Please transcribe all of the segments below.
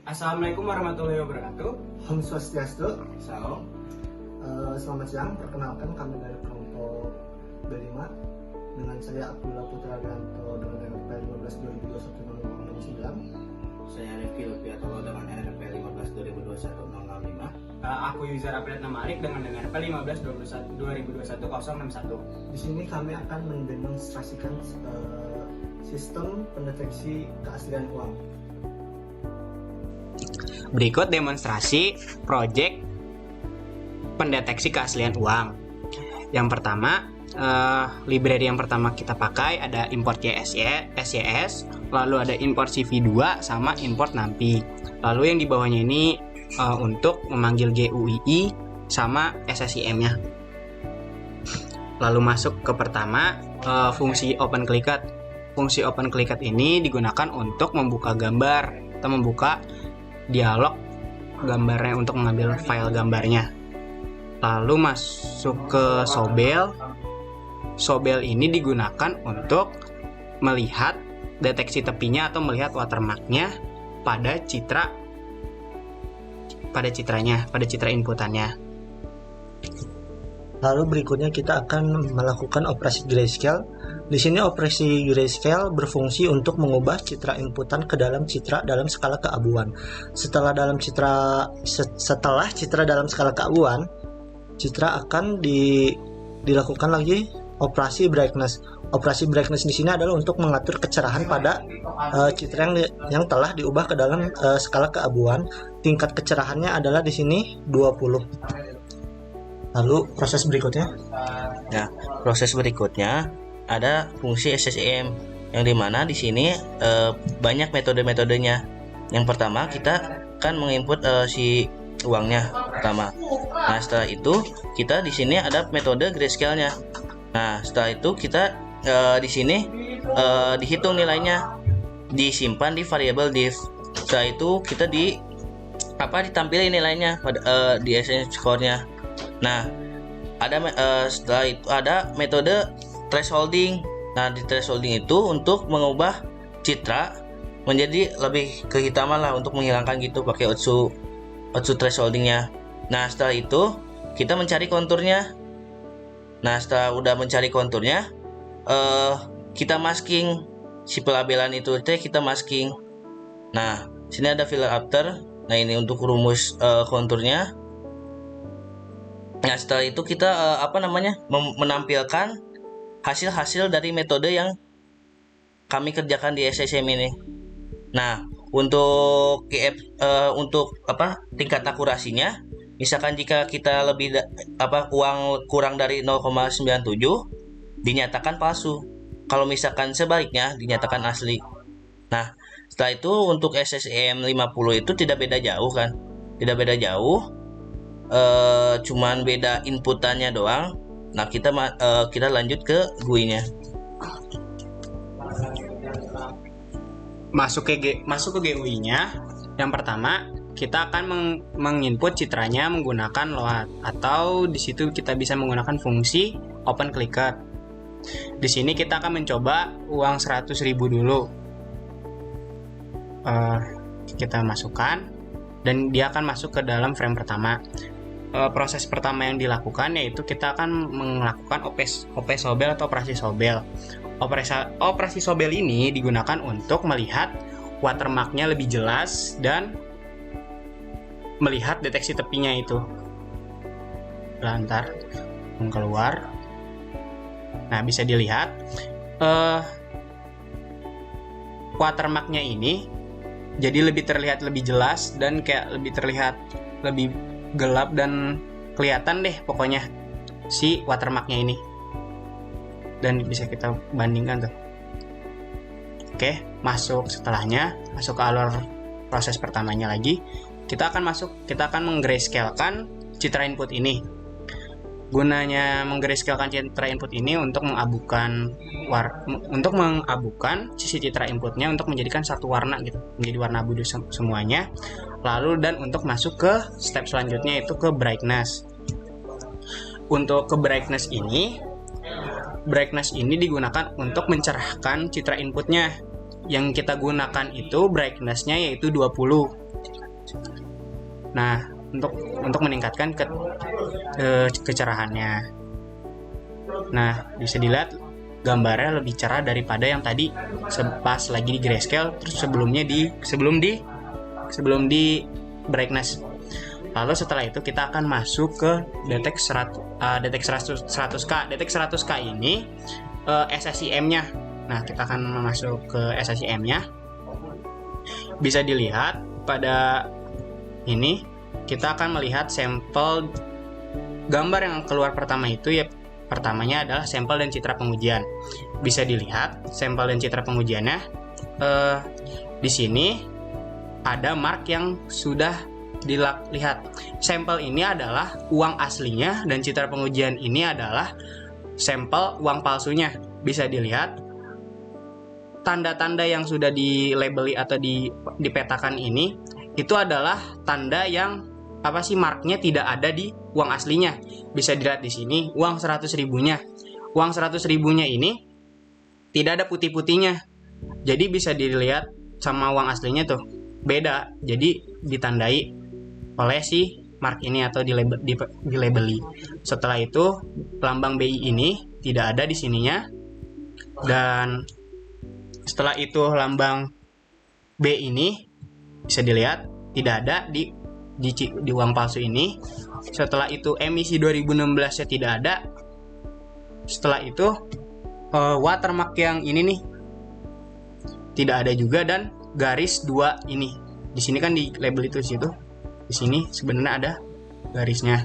Assalamualaikum warahmatullahi wabarakatuh. Om Swastiastu. Salam. Selamat siang, perkenalkan kami dari kelompok B5 dengan saya Abdullah Putra Ganto dengan NRP 15 2021 Saya Rifki Lupiatolo dengan NRP 15 2021 065. Aku Yuzar Abdullah Malik dengan NRP 15 2021 061. Di sini kami akan mendemonstrasikan sistem pendeteksi keaslian uang. Berikut demonstrasi proyek pendeteksi keaslian uang. Yang pertama, library yang pertama kita pakai ada import SYS, lalu ada import CV2 sama import NAMPI. Lalu yang di bawahnya ini untuk memanggil GUII sama SSIM-nya. Lalu masuk ke pertama, fungsi OpenClicked. Fungsi OpenClicked ini digunakan untuk membuka gambar atau membuka dialog gambarnya untuk mengambil file gambarnya. Lalu masuk ke Sobel. Sobel ini digunakan untuk melihat deteksi tepinya atau melihat watermarknya pada citra inputannya. Lalu berikutnya kita akan melakukan operasi grayscale. Di sini operasi grayscale berfungsi untuk mengubah citra inputan ke dalam citra dalam skala keabuan. Setelah citra dalam skala keabuan, citra akan dilakukan lagi operasi brightness. Operasi brightness di sini adalah untuk mengatur kecerahan pada citra yang telah diubah ke dalam skala keabuan. Tingkat kecerahannya adalah di sini 20. Lalu proses berikutnya. Nah, proses berikutnya ada fungsi SSIM yang dimana di sini banyak metode-metodenya. Yang pertama kita kan menginput si uangnya pertama. Nah, setelah itu kita di sini ada metode grayscale-nya. Nah, setelah itu kita di sini dihitung nilainya, disimpan di variabel div. Setelah itu kita ditampilin nilainya pada di essence score-nya. Nah, setelah itu ada metode thresholding. Nah, di thresholding itu untuk mengubah citra menjadi lebih kehitaman lah, untuk menghilangkan gitu pakai Otsu thresholdingnya. Nah, setelah itu kita mencari konturnya. Nah, setelah udah mencari konturnya, kita masking si pelabelan itu kita masking. Nah, sini ada filler after. Nah, ini untuk rumus konturnya. Nah, setelah itu kita menampilkan hasil-hasil dari metode yang kami kerjakan di SSIM ini. Nah, untuk tingkat akurasinya, misalkan jika kita uang kurang dari 0,97 dinyatakan palsu. Kalau misalkan sebaliknya dinyatakan asli. Nah, setelah itu untuk SSIM 50 itu tidak beda jauh kan? Tidak beda jauh. Cuman beda inputannya doang. Nah, kita lanjut ke GUI-nya. Masuk ke GUI-nya. Yang pertama, kita akan menginput citranya menggunakan load, atau di situ kita bisa menggunakan fungsi OpenClicked. Di sini kita akan mencoba uang 100.000 dulu. Kita masukkan dan dia akan masuk ke dalam frame pertama. Proses pertama yang dilakukan yaitu kita akan melakukan OP Sobel atau operasi Sobel. Operasi Sobel ini digunakan untuk melihat watermarknya lebih jelas dan melihat deteksi tepinya itu. Lantar keluar. Nah, bisa dilihat watermarknya ini jadi lebih terlihat lebih jelas dan kayak lebih terlihat lebih gelap dan kelihatan deh pokoknya si watermarknya ini. Dan bisa kita bandingkan tuh. Oke, masuk setelahnya, masuk ke alur proses pertamanya lagi. Kita akan menggrayscalekan citra input ini. Gunanya menggrayscalekan citra input ini untuk mengabukan sisi citra inputnya untuk menjadikan satu warna gitu, menjadi warna abu semuanya. Lalu dan untuk masuk ke step selanjutnya itu ke brightness. Untuk ke brightness ini digunakan untuk mencerahkan citra inputnya. Yang kita gunakan itu brightness-nya yaitu 20. Nah, untuk meningkatkan kecerahannya. Nah, bisa dilihat gambarnya lebih cerah daripada yang tadi pas lagi di grayscale, terus sebelum di brightness. Lalu setelah itu kita akan masuk ke detect 100K. Detect 100K ini SSIM-nya. Nah, kita akan masuk ke SSIM-nya. Bisa dilihat pada ini kita akan melihat sampel gambar yang keluar pertama itu ya. Pertamanya adalah sampel dan citra pengujian. Bisa dilihat sampel dan citra pengujiannya. Di sini ada mark yang sudah dilihat. Sampel ini adalah uang aslinya dan citra pengujian ini adalah sampel uang palsunya. Bisa dilihat tanda-tanda yang sudah dilabeli atau dipetakan ini itu adalah tanda yang marknya tidak ada di uang aslinya. Bisa dilihat di sini uang 100 ribunya. Uang 100 ribunya ini tidak ada putih-putihnya. Jadi bisa dilihat sama uang aslinya tuh beda. Jadi ditandai oleh si mark ini atau dilabeli. Setelah itu lambang BI ini tidak ada di sininya. Dan setelah itu lambang B ini bisa dilihat tidak ada di uang palsu ini. Setelah itu emisi 2016 nya tidak ada. Setelah itu watermark yang ini nih tidak ada juga, dan garis 2 ini. Di sini kan di label itu situ. Di sini sebenarnya ada garisnya.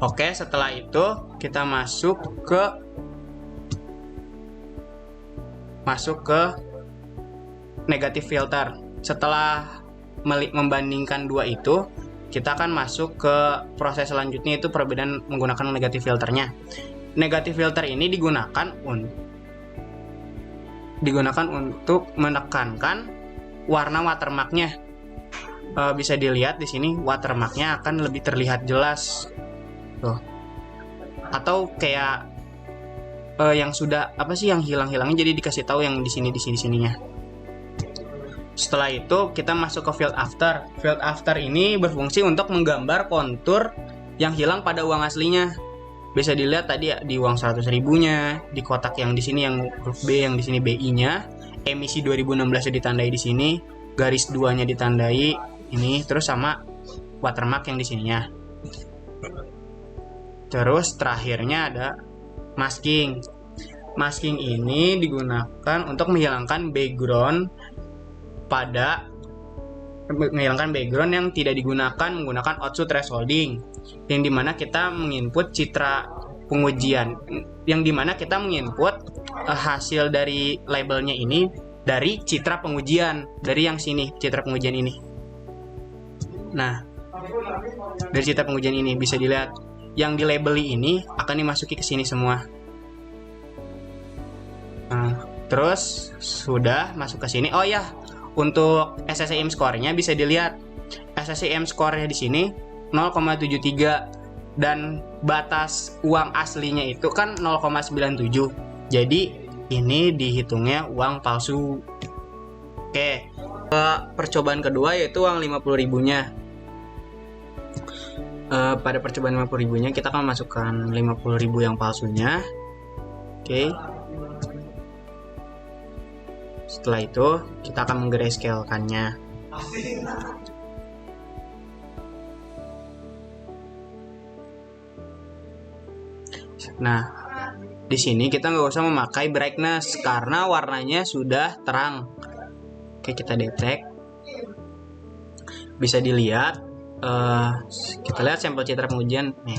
Oke, setelah itu kita masuk ke negative filter. Setelah membandingkan dua itu, kita akan masuk ke proses selanjutnya, itu perbedaan menggunakan negative filternya. Negative filter ini digunakan untuk menekankan warna watermarknya. Bisa dilihat di sini watermarknya akan lebih terlihat jelas. Tuh. Atau kayak yang sudah yang hilang-hilangnya jadi dikasih tahu yang di sininya. Setelah itu kita masuk ke field after. Field after ini berfungsi untuk menggambar kontur yang hilang pada uang aslinya. Bisa dilihat tadi ya, di uang 100 ribunya, di kotak yang di sini yang huruf B, yang di sini BI-nya, emisi 2016 ditandai di sini, garis 2-nya ditandai ini, terus sama watermark yang di sininya. Terus terakhirnya ada masking. Masking ini digunakan untuk menghilangkan background yang tidak digunakan menggunakan output thresholding, yang dimana kita menginput citra pengujian, yang dimana kita menginput hasil dari labelnya ini dari citra pengujian, dari yang sini citra pengujian ini. Nah, dari citra pengujian ini bisa dilihat yang dilabeli ini akan dimasuki ke sini semua. Nah, terus sudah masuk ke sini. Oh ya, untuk SSIM score-nya bisa dilihat. SSIM score-nya di sini 0,73 dan batas uang aslinya itu kan 0,97. Jadi ini dihitungnya uang palsu. Oke. Percobaan kedua yaitu uang 50 ribunya. Pada percobaan 50 ribunya kita akan masukkan 50 ribu yang palsunya. Oke. Setelah itu kita akan menggrayscale-kannya. Nah, di sini kita nggak usah memakai brightness karena warnanya sudah terang. Oke, kita detect. Bisa dilihat. Kita lihat sampel citra pengujian. Nih,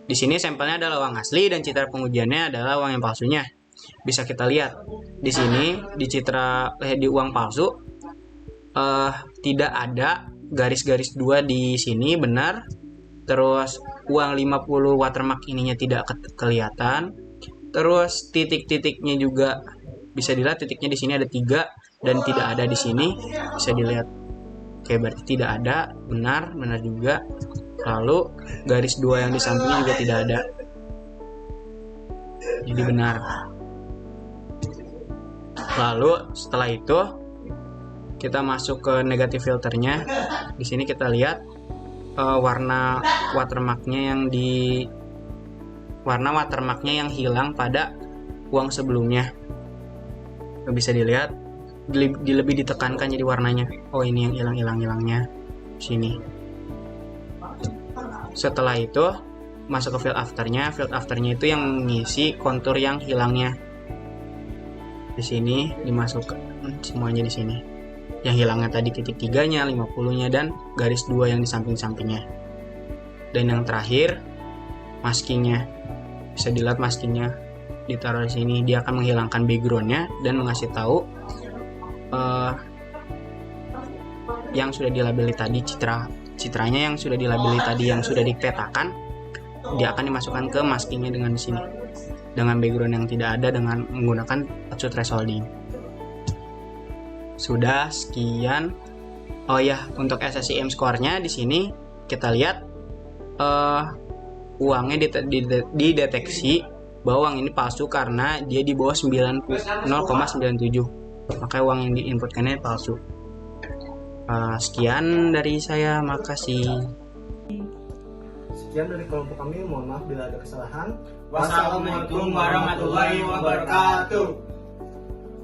di sini sampelnya adalah uang asli dan citra pengujiannya adalah uang yang palsunya. Bisa kita lihat di sini di uang palsu tidak ada garis-garis 2 di sini, benar. Terus uang 50 watermark ininya tidak kelihatan. Terus titik-titiknya juga bisa dilihat, titiknya di sini ada 3 dan tidak ada di sini, bisa dilihat. Oke, berarti tidak ada, benar juga. Lalu garis 2 yang di sampingnya juga tidak ada. Jadi benar. Lalu setelah itu Kita masuk ke negatif filternya. Di sini kita lihat warna watermarknya yang hilang pada uang sebelumnya. Bisa dilihat lebih ditekankan jadi warnanya. Oh, ini yang hilangnya sini. Setelah itu masuk ke field afternya. Field afternya itu yang mengisi kontur yang hilangnya. Di sini dimasukkan semuanya di sini. Yang hilangnya tadi titik 3-nya, 50-nya, dan garis 2 yang di samping-sampingnya. Dan yang terakhir maskingnya. Bisa dilihat maskingnya ditaruh di sini. Dia akan menghilangkan backgroundnya dan mengasih tahu yang sudah dilabeli tadi, citranya yang sudah dilabeli tadi, yang sudah dipetakan, dia akan dimasukkan ke maskingnya dengan di sini, dengan background yang tidak ada, dengan menggunakan touch thresholding. Sudah sekian. Oh ya, untuk SSIM score-nya di sini kita lihat uangnya dideteksi bahwa uang ini palsu karena dia di bawah 0,97. Makanya uang yang diinputkannya palsu. Sekian dari saya, makasih. Sekian dari kelompok kami, mohon maaf bila ada kesalahan. Wassalamualaikum warahmatullahi wabarakatuh.